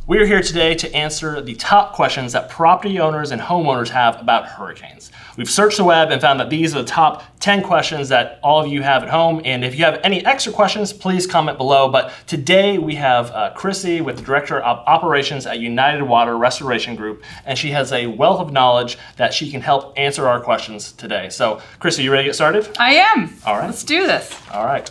We are here today to answer the top questions that property owners and homeowners have about hurricanes. We've searched the web and found that these are the top 10 questions that all of you have at home. And if you have any extra questions, please comment below. But today we have Chrissy with the Director of Operations at United Water Restoration Group, and she has a wealth of knowledge that she can help answer our questions today. So Chrissy, you ready to get started? I am. All right. Let's do this. All right.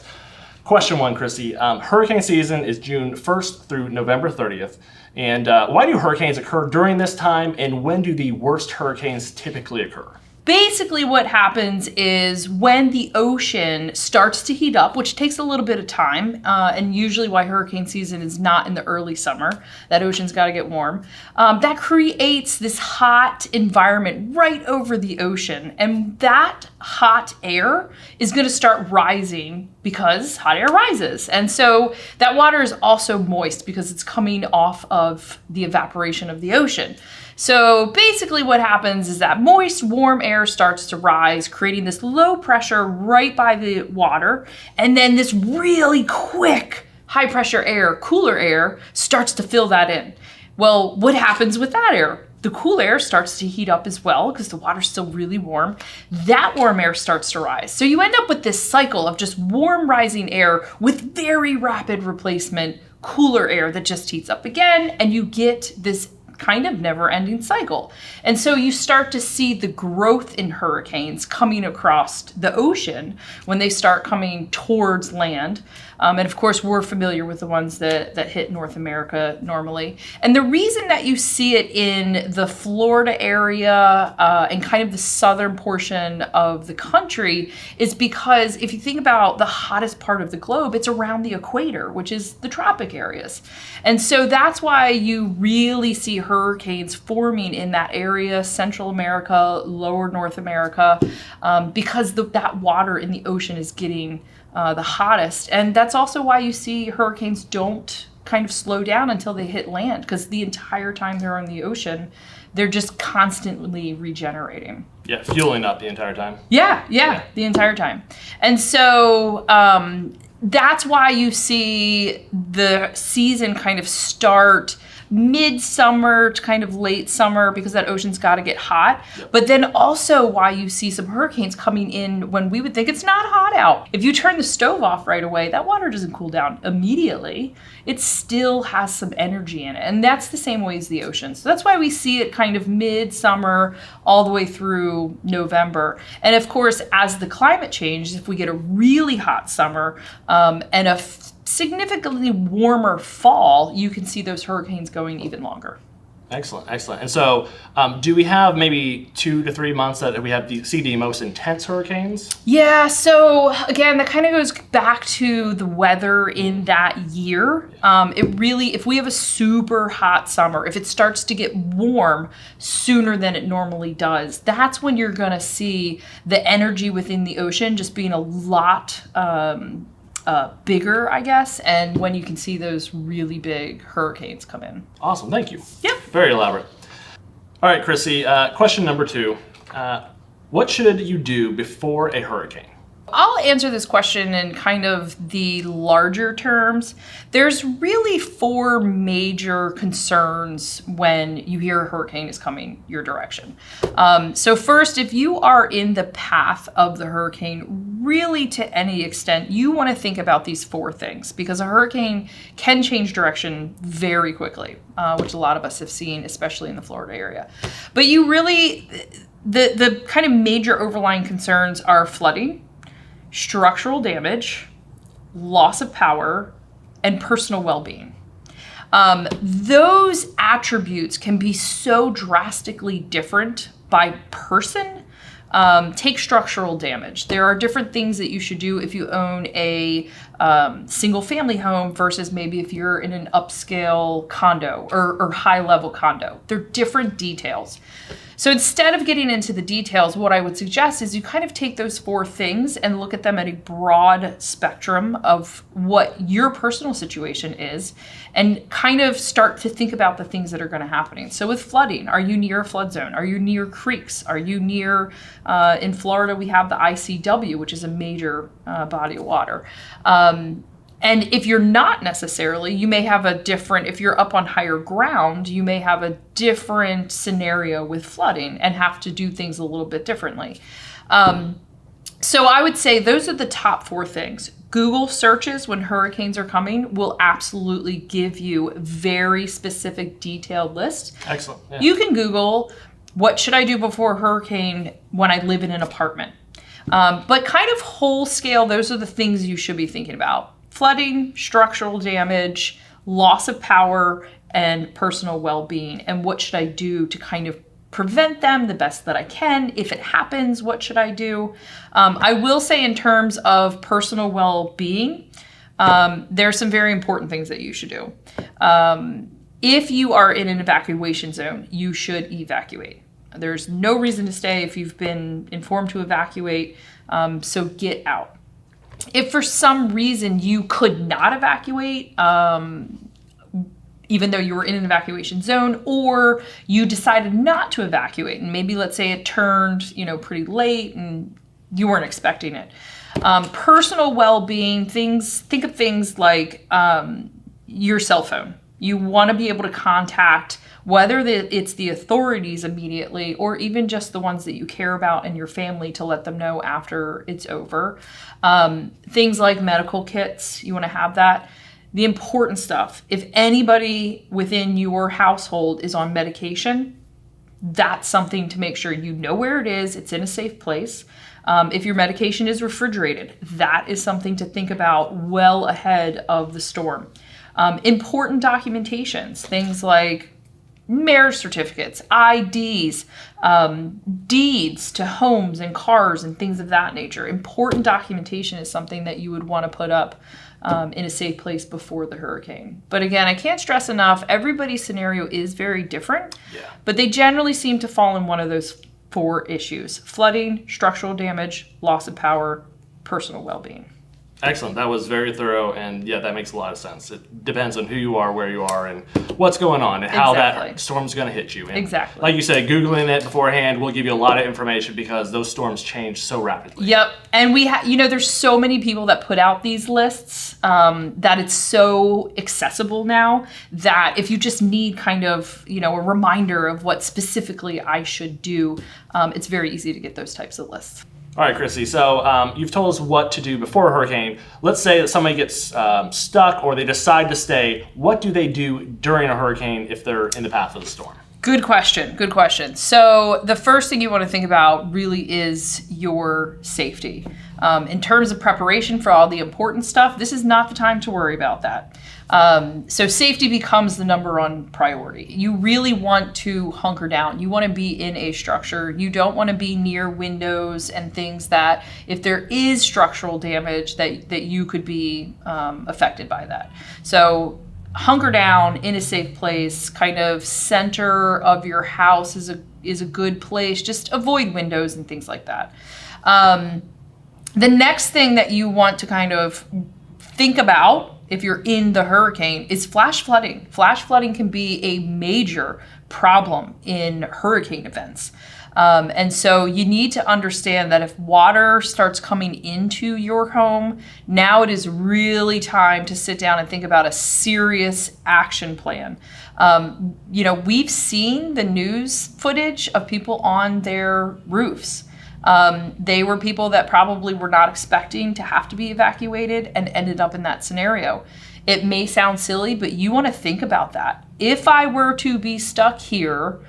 Question one, Chrissy. Hurricane season is June 1st through November 30th. And why do hurricanes occur during this time, and when do the worst hurricanes typically occur? Basically what happens is when the ocean starts to heat up, which takes a little bit of time, and usually why hurricane season is not in the early summer, that ocean's got to get warm, that creates this hot environment right over the ocean. And that hot air is going to start rising because hot air rises. And so that water is also moist because it's coming off of the evaporation of the ocean. So basically what happens is that moist, warm air starts to rise, creating this low pressure right by the water. And then this really quick high pressure air, cooler air, starts to fill that in. Well, what happens with that air? The cool air starts to heat up as well because the water's still really warm. That warm air starts to rise. So you end up with this cycle of just warm rising air with very rapid replacement cooler air that just heats up again, and you get this kind of never-ending cycle. And so you start to see the growth in hurricanes coming across the ocean when they start coming towards land. And of course, we're familiar with the ones that hit North America normally. And the reason that you see it in the Florida area and kind of the southern portion of the country is because if you think about the hottest part of the globe, it's around the equator, which is the tropic areas. And so that's why you really see hurricanes forming in that area, Central America, lower North America, because that water in the ocean is getting the hottest. And that's also why you see hurricanes don't kind of slow down until they hit land, because the entire time they're on the ocean, they're just constantly regenerating. Yeah, fueling up the entire time. Yeah, the entire time. And so that's why you see the season kind of start midsummer to kind of late summer because that ocean's got to get hot. Yep. But then also why you see some hurricanes coming in when we would think it's not hot out. If you turn the stove off right away, that water doesn't cool down immediately. It still has some energy in it. And that's the same way as the ocean. So that's why we see it kind of midsummer all the way through November. And of course, as the climate changes, if we get a really hot summer and a significantly warmer fall, you can see those hurricanes going even longer. Excellent. And so do we have maybe 2 to 3 months that we see the most intense hurricanes? Yeah, so again, that kind of goes back to the weather in that year. It really, if we have a super hot summer, if it starts to get warm sooner than it normally does, that's when you're going to see the energy within the ocean just being a lot bigger, I guess, and when you can see those really big hurricanes come in. Awesome, thank you. Yep. Very elaborate. All right, Chrissy, question number 2. What should you do before a hurricane? I'll answer this question in kind of the larger terms. There's really 4 major concerns when you hear a hurricane is coming your direction. So first, if you are in the path of the hurricane, really to any extent, you want to think about these 4 things because a hurricane can change direction very quickly, which a lot of us have seen, especially in the Florida area. But you really, the kind of major overlying concerns are flooding, structural damage, loss of power, and personal well-being. Those attributes can be so drastically different by person. Take structural damage. There are different things that you should do if you own a single family home versus maybe if you're in an upscale condo or high level condo. They're different details. So instead of getting into the details, what I would suggest is you kind of take those 4 things and look at them at a broad spectrum of what your personal situation is and kind of start to think about the things that are going to happen. So with flooding, are you near a flood zone? Are you near creeks? Are you near, in Florida, we have the ICW, which is a major body of water. And if you're not necessarily, you may have a different, if you're up on higher ground, you may have a different scenario with flooding and have to do things a little bit differently. So I would say those are the top 4 things. Google searches when hurricanes are coming will absolutely give you very specific, detailed lists. Excellent. Yeah. You can Google, what should I do before a hurricane when I live in an apartment? But kind of whole scale, those are the things you should be thinking about. Flooding, structural damage, loss of power, and personal well-being. And what should I do to kind of prevent them the best that I can? If it happens, what should I do? I will say in terms of personal well-being, there are some very important things that you should do. If you are in an evacuation zone, you should evacuate. There's no reason to stay if you've been informed to evacuate, so get out. If for some reason you could not evacuate, even though you were in an evacuation zone, or you decided not to evacuate, and maybe let's say it turned, pretty late and you weren't expecting it. Personal well-being, think of things like your cell phone. You want to be able to contact whether it's the authorities immediately or even just the ones that you care about and your family to let them know after it's over. Things like medical kits, you want to have that. The important stuff, if anybody within your household is on medication, that's something to make sure you know where it is, it's in a safe place. If your medication is refrigerated, that is something to think about well ahead of the storm. Important documentations, things like marriage certificates, IDs, deeds to homes and cars and things of that nature. Important documentation is something that you would want to put up in a safe place before the hurricane. But again, I can't stress enough, everybody's scenario is very different, but they generally seem to fall in one of those 4 issues: flooding, structural damage, loss of power, personal well-being. Excellent. That was very thorough, and yeah, that makes a lot of sense. It depends on who you are, where you are, and what's going on, and how that storm's going to hit you. And exactly. Like you said, Googling it beforehand will give you a lot of information because those storms change so rapidly. Yep. And there's so many people that put out these lists that it's so accessible now that if you just need kind of, a reminder of what specifically I should do, it's very easy to get those types of lists. All right, Chrissy, so you've told us what to do before a hurricane. Let's say that somebody gets stuck or they decide to stay. What do they do during a hurricane if they're in the path of the storm? Good question. So the first thing you want to think about really is your safety. In terms of preparation for all the important stuff, this is not the time to worry about that. So safety becomes the number 1 priority. You really want to hunker down. You want to be in a structure. You don't want to be near windows and things that, if there is structural damage, that you could be affected by that. So hunker down in a safe place, kind of center of your house is a good place. Just avoid windows and things like that. The next thing that you want to kind of think about if you're in the hurricane is flash flooding. Flash flooding can be a major problem in hurricane events. And so you need to understand that if water starts coming into your home, now it is really time to sit down and think about a serious action plan. We've seen the news footage of people on their roofs. They were people that probably were not expecting to have to be evacuated and ended up in that scenario. It may sound silly, but you want to think about that. If I were to be stuck here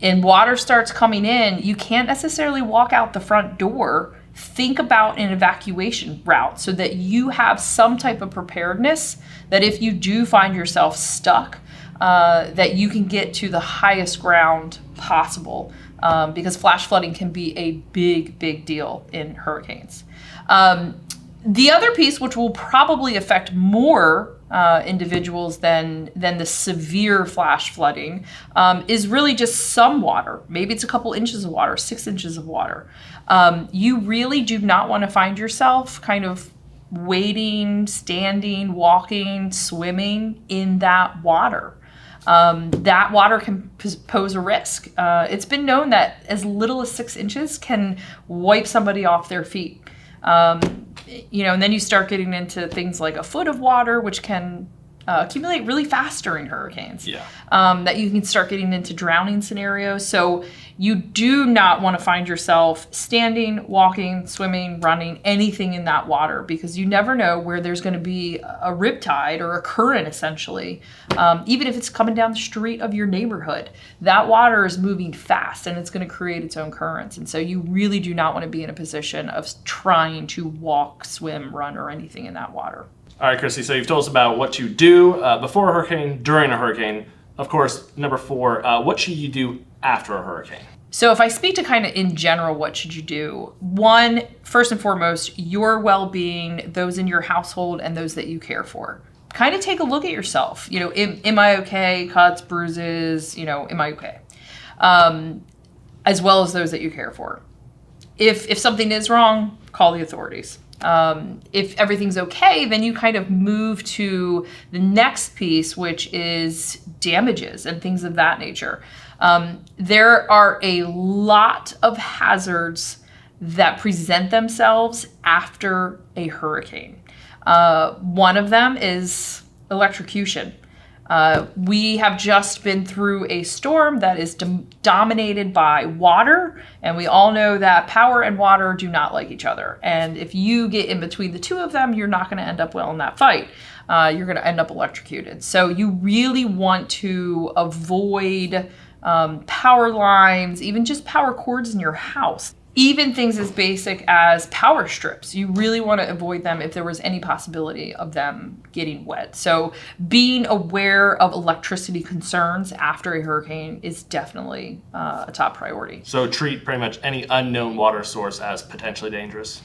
and water starts coming in, you can't necessarily walk out the front door. Think about an evacuation route so that you have some type of preparedness that if you do find yourself stuck, that you can get to the highest ground possible. Because flash flooding can be a big deal in hurricanes. The other piece, which will probably affect more individuals than the severe flash flooding, is really just some water. Maybe it's a couple inches of water, 6 inches of water. You really do not want to find yourself kind of wading, standing, walking, swimming in that water. That water can pose a risk. It's been known that as little as 6 inches can wipe somebody off their feet. And then you start getting into things like a foot of water, which can accumulate really fast during hurricanes. Yeah. That you can start getting into drowning scenarios. So you do not want to find yourself standing, walking, swimming, running, anything in that water, because you never know where there's going to be a riptide or a current, essentially. Even if it's coming down the street of your neighborhood, that water is moving fast and it's going to create its own currents. And so you really do not want to be in a position of trying to walk, swim, run, or anything in that water. All right, Chrissy, so you've told us about what you do before a hurricane, during a hurricane. Of course, number 4, what should you do after a hurricane? So if I speak to kind of in general, what should you do? One, first and foremost, your well-being, those in your household and those that you care for. Kind of take a look at yourself. Am I okay? Cuts, bruises, am I okay? As well as those that you care for. If something is wrong, call the authorities. If everything's okay, then you kind of move to the next piece, which is damages and things of that nature. There are a lot of hazards that present themselves after a hurricane. One of them is electrocution. We have just been through a storm that is dominated by water, and we all know that power and water do not like each other. And if you get in between the two of them, you're not going to end up well in that fight. You're going to end up electrocuted. So you really want to avoid power lines, even just power cords in your house. Even things as basic as power strips, you really want to avoid them if there was any possibility of them getting wet. So being aware of electricity concerns after a hurricane is definitely a top priority. So treat pretty much any unknown water source as potentially dangerous.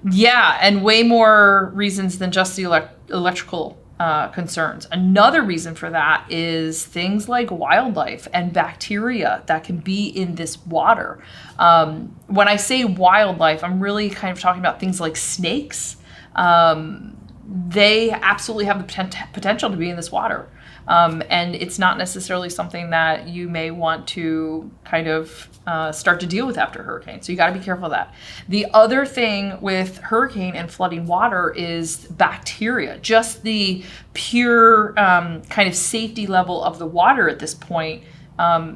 Yeah, and way more reasons than just the electrical concerns. Another reason for that is things like wildlife and bacteria that can be in this water. When I say wildlife, I'm really kind of talking about things like snakes. They absolutely have the potential to be in this water. And it's not necessarily something that you may want to kind of start to deal with after a hurricane. So you got to be careful of that. The other thing with hurricane and flooding water is bacteria. Just the pure kind of safety level of the water at this point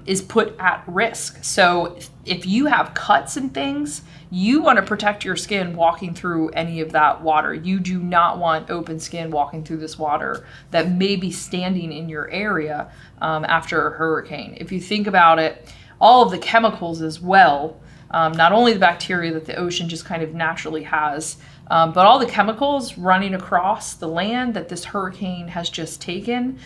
is put at risk. So if you have cuts and things, you want to protect your skin walking through any of that water. You do not want open skin walking through this water that may be standing in your area after a hurricane. If you think about it, all of the chemicals as well, not only the bacteria that the ocean just kind of naturally has, but all the chemicals running across the land that this hurricane has just taken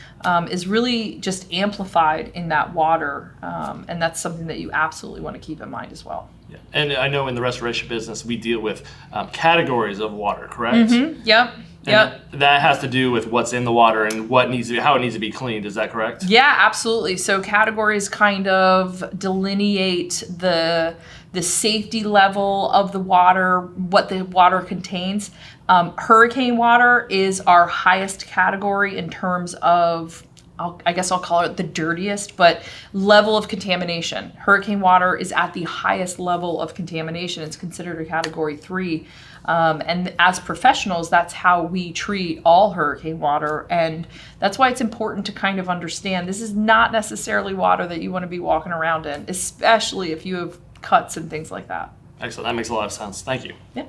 is really just amplified in that water. And that's something that you absolutely want to keep in mind as well. Yeah. And I know in the restoration business, we deal with categories of water, correct? Mm-hmm. Yep. Yep. That has to do with what's in the water and how it needs to be cleaned. Is that correct? Yeah, absolutely. So categories kind of delineate the safety level of the water, what the water contains. Hurricane water is our highest category in terms of, I guess I'll call it the dirtiest, but level of contamination. Hurricane water is at the highest level of contamination. It's considered a category 3. And as professionals, that's how we treat all hurricane water. And that's why it's important to kind of understand this is not necessarily water that you want to be walking around in, especially if you have cuts and things like that. Excellent. That makes a lot of sense. Thank you. Yeah.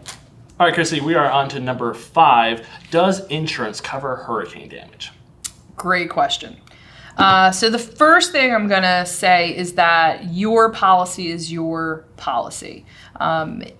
All right, Chrissy, we are on to number 5. Does insurance cover hurricane damage? Great question. So the first thing I'm going to say is that your policy is your policy.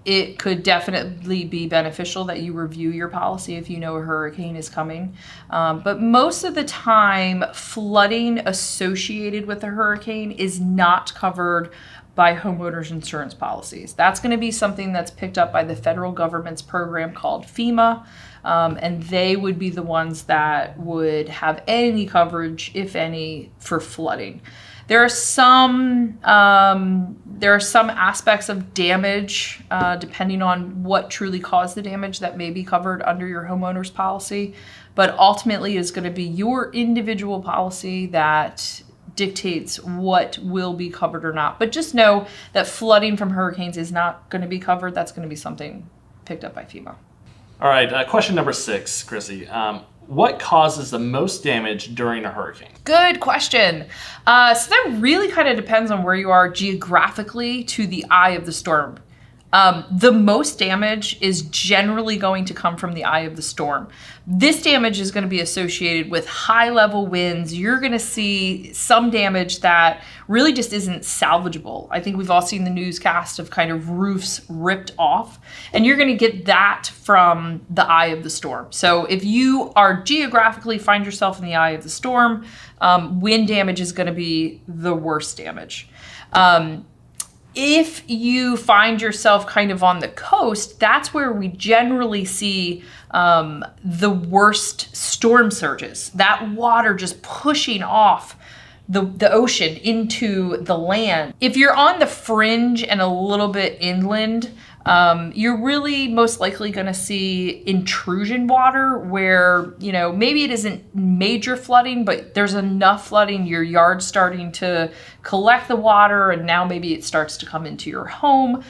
It could definitely be beneficial that you review your policy if you know a hurricane is coming. But most of the time, flooding associated with a hurricane is not covered by homeowners insurance policies. That's going to be something that's picked up by the federal government's program called FEMA. And they would be the ones that would have any coverage, if any, for flooding. There are some aspects of damage, depending on what truly caused the damage, that may be covered under your homeowner's policy. But ultimately, it's going to be your individual policy that dictates what will be covered or not. But just know that flooding from hurricanes is not going to be covered. That's going to be something picked up by FEMA. All right, question number 6, Chrissy. What causes the most damage during a hurricane? Good question. So that really kind of depends on where you are geographically to the eye of the storm. The most damage is generally going to come from the eye of the storm. This damage is going to be associated with high level winds. You're going to see some damage that really just isn't salvageable. I think we've all seen the newscast of kind of roofs ripped off, and you're going to get that from the eye of the storm. So if you are geographically find yourself in the eye of the storm, wind damage is going to be the worst damage. If you find yourself kind of on the coast, that's where we generally see the worst storm surges. That water just pushing off the ocean into the land. If you're on the fringe and a little bit inland, you're really most likely going to see intrusion water where, maybe it isn't major flooding, but there's enough flooding, your yard's starting to collect the water, and now maybe it starts to come into your home.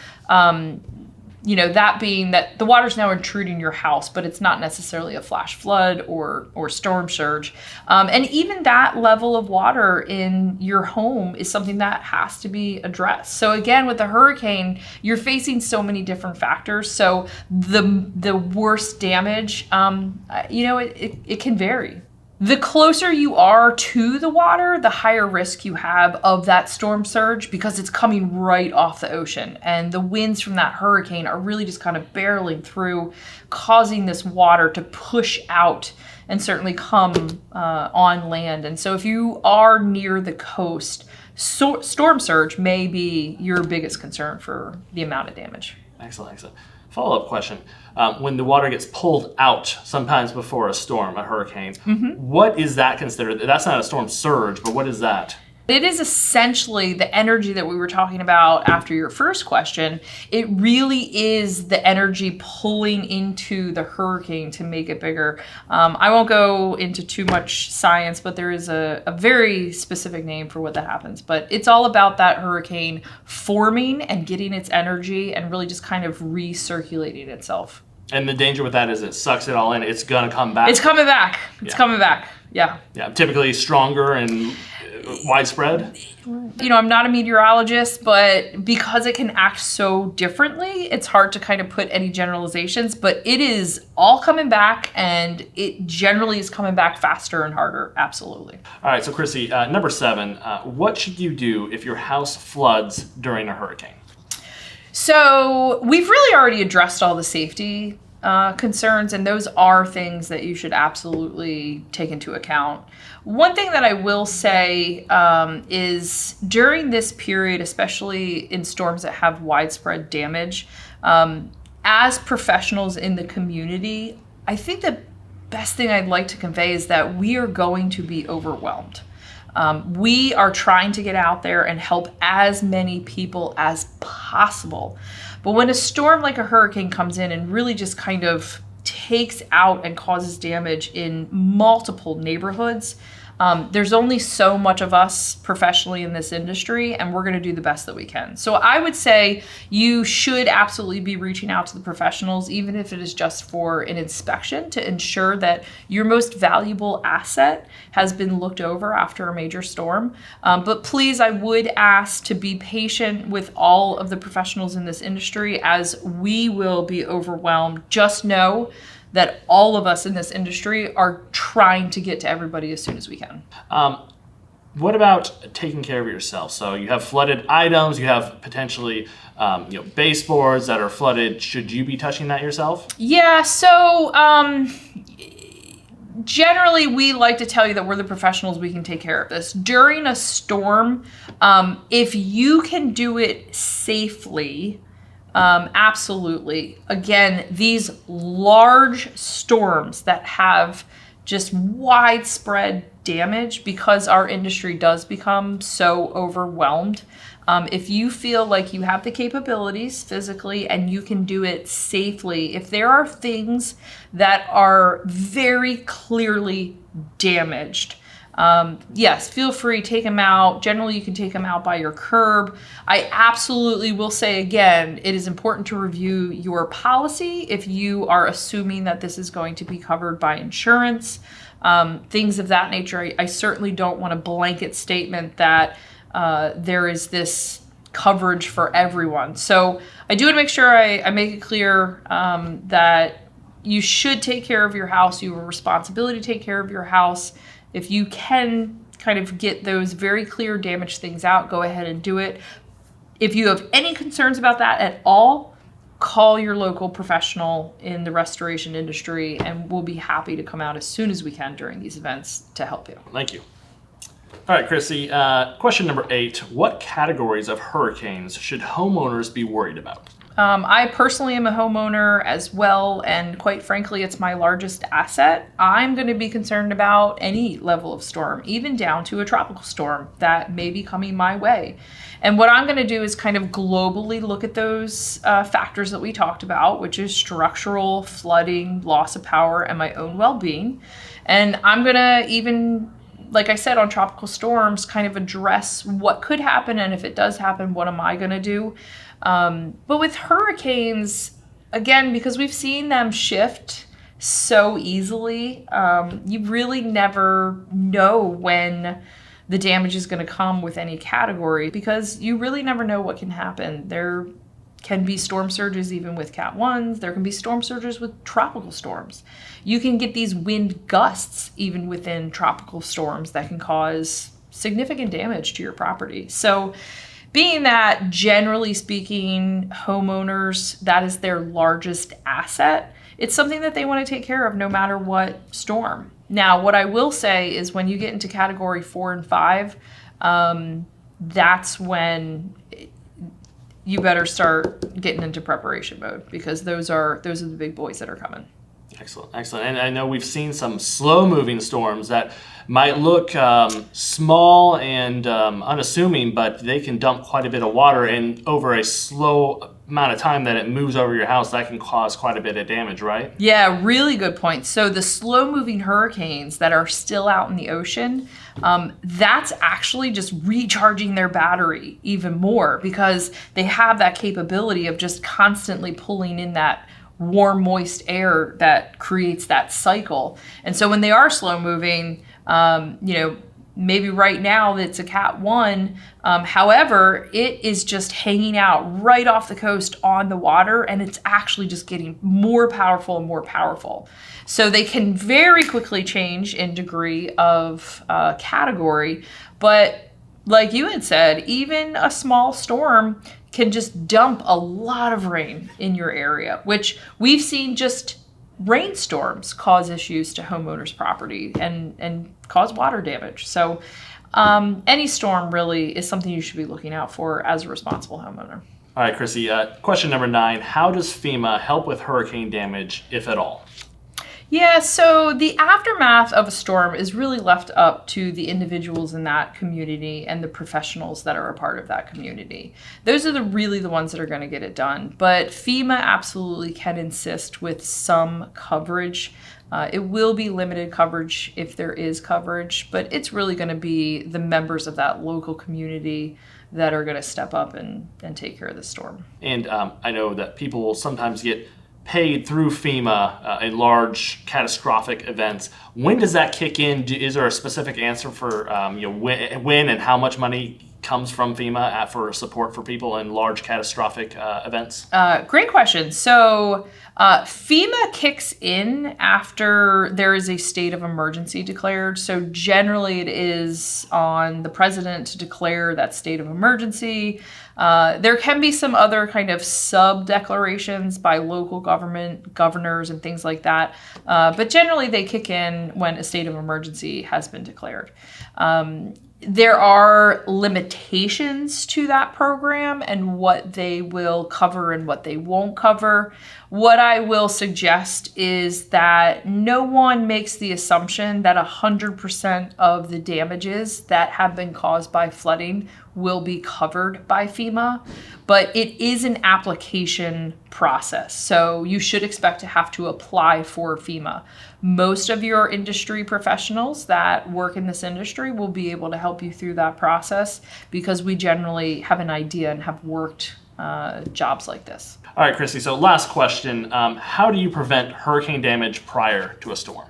That being that the water's now intruding your house, but it's not necessarily a flash flood or storm surge. And even that level of water in your home is something that has to be addressed. So again, with the hurricane, you're facing so many different factors. So the worst damage, it can vary. The closer you are to the water, the higher risk you have of that storm surge because it's coming right off the ocean. And the winds from that hurricane are really just kind of barreling through, causing this water to push out and certainly come on land. And so if you are near the coast, storm surge may be your biggest concern for the amount of damage. Excellent. Follow-up question. When the water gets pulled out, sometimes before a storm, a hurricane, what is that considered? That's not a storm surge, but what is that? It is essentially the energy that we were talking about after your first question. It really is the energy pulling into the hurricane to make it bigger. I won't go into too much science, but there is a very specific name for what that happens. But it's all about that hurricane forming and getting its energy and really just kind of recirculating itself. And the danger with that is it sucks it all in. It's going to come back. It's coming back. Coming back. Yeah. Yeah. Typically stronger and widespread. I'm not a meteorologist, but because it can act so differently, it's hard to kind of put any generalizations, but it is all coming back, and it generally is coming back faster and harder. Absolutely. All right. So Chrissy, number 7, what should you do if your house floods during a hurricane? So we've really already addressed all the safety concerns, and those are things that you should absolutely take into account. One thing that I will say is during this period, especially in storms that have widespread damage, as professionals in the community, I think the best thing I'd like to convey is that we are going to be overwhelmed. We are trying to get out there and help as many people as possible. But when a storm like a hurricane comes in and really just kind of takes out and causes damage in multiple neighborhoods, there's only so much of us professionally in this industry, and we're going to do the best that we can. So I would say you should absolutely be reaching out to the professionals, even if it is just for an inspection, to ensure that your most valuable asset has been looked over after a major storm. But please, I would ask to be patient with all of the professionals in this industry, as we will be overwhelmed. Just know that all of us in this industry are trying to get to everybody as soon as we can. What about taking care of yourself? So you have flooded items, you have potentially baseboards that are flooded. Should you be touching that yourself? Yeah, so generally we like to tell you that we're the professionals, we can take care of this. During a storm, if you can do it safely, absolutely. Again, these large storms that have just widespread damage, because our industry does become so overwhelmed. If you feel like you have the capabilities physically and you can do it safely, if there are things that are very clearly damaged, Yes, feel free, take them out. Generally, you can take them out by your curb. I absolutely will say again, it is important to review your policy if you are assuming that this is going to be covered by insurance, things of that nature. I certainly don't want a blanket statement that there is this coverage for everyone. So I do want to make sure I make it clear that you should take care of your house. You have a responsibility to take care of your house. If you can kind of get those very clear damaged things out, go ahead and do it. If you have any concerns about that at all, call your local professional in the restoration industry, and we'll be happy to come out as soon as we can during these events to help you. Thank you. All right, Chrissy, question number 8. What categories of hurricanes should homeowners be worried about? I personally am a homeowner as well, and quite frankly, it's my largest asset. I'm going to be concerned about any level of storm, even down to a tropical storm that may be coming my way. And what I'm going to do is kind of globally look at those factors that we talked about, which is structural, flooding, loss of power, and my own well-being. And I'm going to even, like I said, on tropical storms, kind of address what could happen, and if it does happen, what am I going to do? But with hurricanes, again, because we've seen them shift so easily, you really never know when the damage is going to come with any category, because you really never know what can happen. There can be storm surges even with Cat 1s. There can be storm surges with tropical storms. You can get these wind gusts even within tropical storms that can cause significant damage to your property. So being that, generally speaking, homeowners, that is their largest asset, it's something that they want to take care of no matter what storm. Now, what I will say is when you get into category 4 and 5, that's when you better start getting into preparation mode, because those are the big boys that are coming. Excellent, excellent. And I know we've seen some slow-moving storms that might look small and unassuming, but they can dump quite a bit of water, and over a slow amount of time that it moves over your house, that can cause quite a bit of damage, right? Yeah, really good point. So the slow-moving hurricanes that are still out in the ocean, that's actually just recharging their battery even more, because they have that capability of just constantly pulling in that warm, moist air that creates that cycle. And so when they are slow moving, maybe right now it's a Cat 1, however, it is just hanging out right off the coast on the water, and it's actually just getting more powerful and more powerful. So they can very quickly change in degree of category, but like you had said, even a small storm can just dump a lot of rain in your area, which we've seen just rainstorms cause issues to homeowners' property and cause water damage. So any storm really is something you should be looking out for as a responsible homeowner. All right, Chrissy, question number 9. How does FEMA help with hurricane damage, if at all? Yeah, so the aftermath of a storm is really left up to the individuals in that community and the professionals that are a part of that community. Those are really the ones that are going to get it done. But FEMA absolutely can insist with some coverage. It will be limited coverage if there is coverage, but it's really going to be the members of that local community that are going to step up and take care of the storm. And I know that people will sometimes get paid through FEMA in large catastrophic events. When does that kick in? Is there a specific answer for when and how much money comes from FEMA for support for people in large catastrophic events? Great question. So FEMA kicks in after there is a state of emergency declared. So generally it is on the president to declare that state of emergency. There can be some other kind of sub-declarations by local government, governors, and things like that. But generally they kick in when a state of emergency has been declared. There are limitations to that program and what they will cover and what they won't cover. What I will suggest is that no one makes the assumption that 100% of the damages that have been caused by flooding will be covered by FEMA, but it is an application process. So you should expect to have to apply for FEMA. Most of your industry professionals that work in this industry will be able to help you through that process because we generally have an idea and have worked jobs like this. All right, Chrissy, so last question. How do you prevent hurricane damage prior to a storm?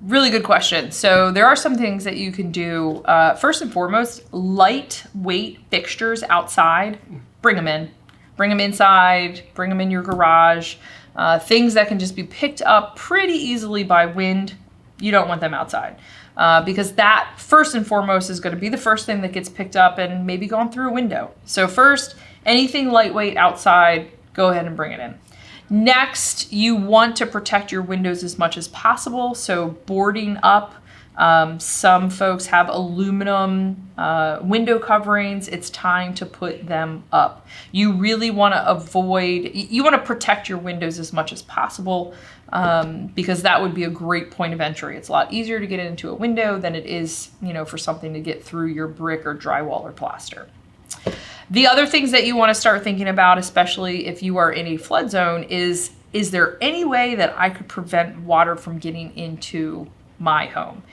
Really good question. So there are some things that you can do. First and foremost, lightweight fixtures outside, bring them in. Bring them inside, bring them in your garage. Things that can just be picked up pretty easily by wind. You don't want them outside. Because that, first and foremost, is going to be the first thing that gets picked up and maybe gone through a window. So first, anything lightweight outside, go ahead and bring it in. Next, you want to protect your windows as much as possible. So boarding up. Some folks have aluminum window coverings. It's time to put them up. You really want to protect your windows as much as possible because that would be a great point of entry. It's a lot easier to get into a window than it is, for something to get through your brick or drywall or plaster. The other things that you want to start thinking about, especially if you are in a flood zone, is there any way that I could prevent water from getting into my home?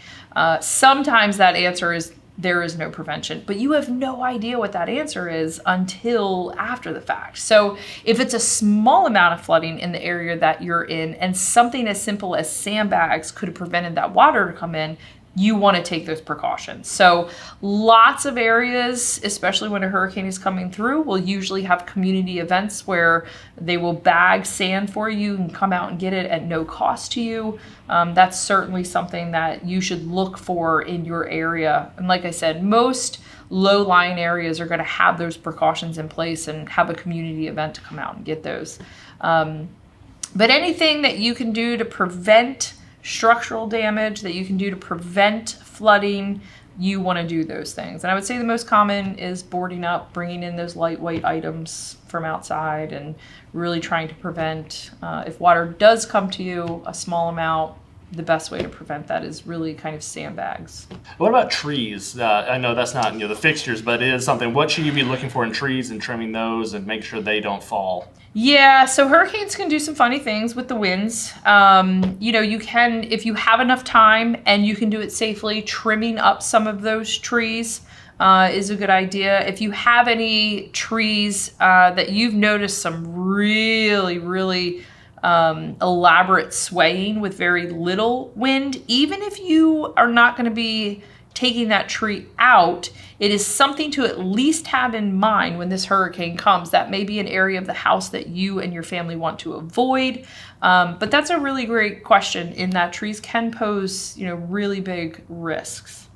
Sometimes that answer is there is no prevention, but you have no idea what that answer is until after the fact. So if it's a small amount of flooding in the area that you're in and something as simple as sandbags could have prevented that water to come in, you want to take those precautions. So lots of areas, especially when a hurricane is coming through, will usually have community events where they will bag sand for you and come out and get it at no cost to you. That's certainly something that you should look for in your area. And like I said, most low-lying areas are going to have those precautions in place and have a community event to come out and get those. But anything that you can do to prevent structural damage, that you can do to prevent flooding, you want to do those things. And I would say the most common is boarding up, bringing in those lightweight items from outside, and really trying to prevent, if water does come to you, a small amount, the best way to prevent that is really kind of sandbags. What about trees? I know that's not the fixtures, but it is something. What should you be looking for in trees and trimming those and make sure they don't fall? Yeah, so hurricanes can do some funny things with the winds. You can, if you have enough time and you can do it safely, trimming up some of those trees is a good idea. If you have any trees that you've noticed some really elaborate swaying with very little wind, even if you are not going to be taking that tree out, it is something to at least have in mind when this hurricane comes. That may be an area of the house that you and your family want to avoid. But that's a really great question in that trees can pose, really big risks.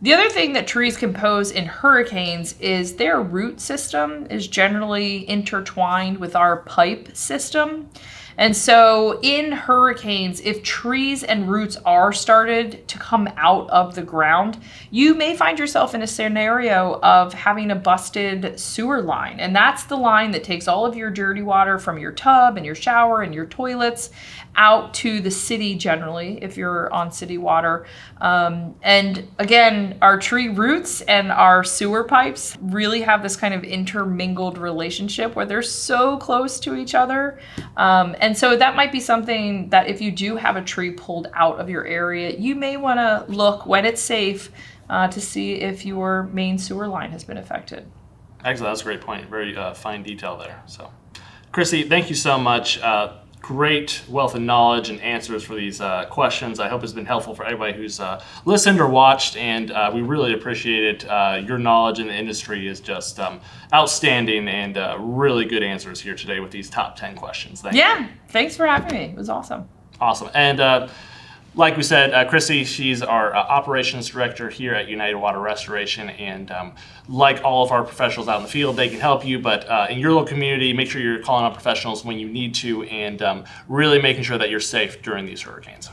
The other thing that trees can pose in hurricanes is their root system is generally intertwined with our pipe system. And so in hurricanes, if trees and roots are started to come out of the ground, you may find yourself in a scenario of having a busted sewer line. And that's the line that takes all of your dirty water from your tub and your shower and your toilets out to the city generally, if you're on city water. And again, our tree roots and our sewer pipes really have this kind of intermingled relationship where they're so close to each other. And so that might be something that if you do have a tree pulled out of your area, you may want to look when it's safe to see if your main sewer line has been affected. Excellent, that's a great point. Very fine detail there. So, Chrissy, thank you so much. Great wealth of knowledge and answers for these questions. I hope it's been helpful for everybody who's listened or watched, and we really appreciate it. Your knowledge in the industry is just outstanding, and really good answers here today with these top 10 questions. Thank you. Thanks for having me. It was awesome. Awesome. And like we said, Chrissy, she's our operations director here at United Water Restoration, and like all of our professionals out in the field, they can help you, but in your local community, make sure you're calling on professionals when you need to, and really making sure that you're safe during these hurricanes.